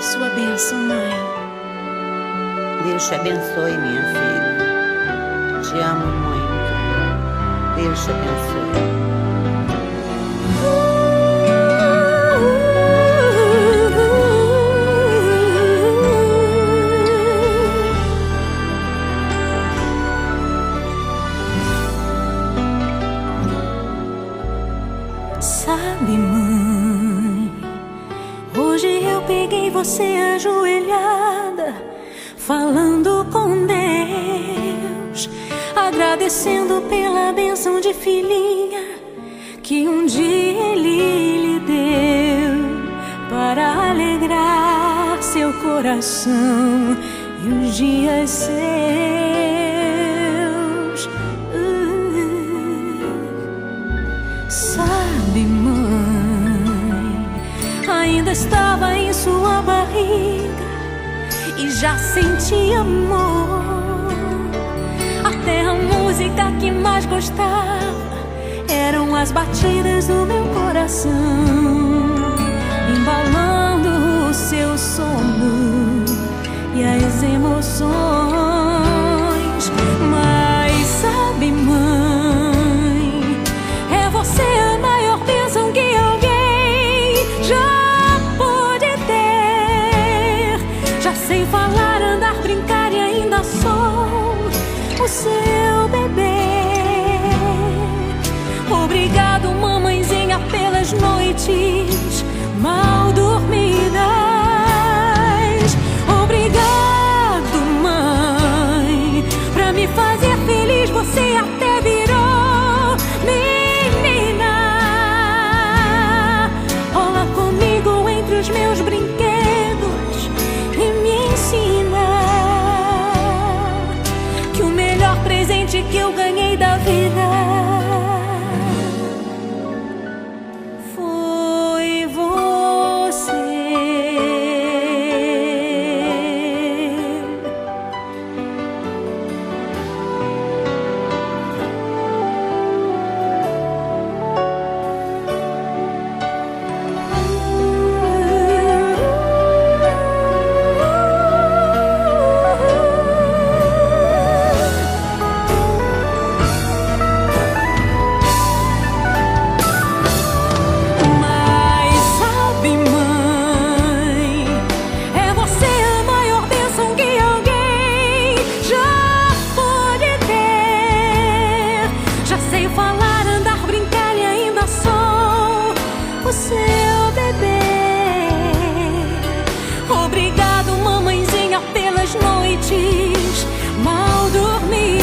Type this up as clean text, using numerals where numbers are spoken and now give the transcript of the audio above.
a sua bênção, mãe. Deus te abençoe, minha filha. Te amo muito. Deus te abençoe. Sabe, mãe, hoje eu peguei você ajoelhada, falando com Deus, agradecendo pela bênção de filhinha que um dia Ele lhe deu, para alegrar seu coração e os dias seus. Sabe, mãe, ainda estava em sua barriga e já sentia amor. Até a música que mais gostava eram as batidas do meu coração, embalando o seu sono e as emoções. Mas sabe, mãe, é você a maior bênção que alguém já pôde ter. Já sei falar, andar, brincar e ainda sou o seu bebê. Obrigado, mamãezinha, pelas noites mal dormidas. Obrigado, mãe, pra me fazer feliz. Você até virou menina. Rola comigo entre os meus brinquedos e me ensina que o melhor presente que eu ganhei da vida foi você. O seu bebê. Obrigado, mamãezinha, pelas noites mal dormidas.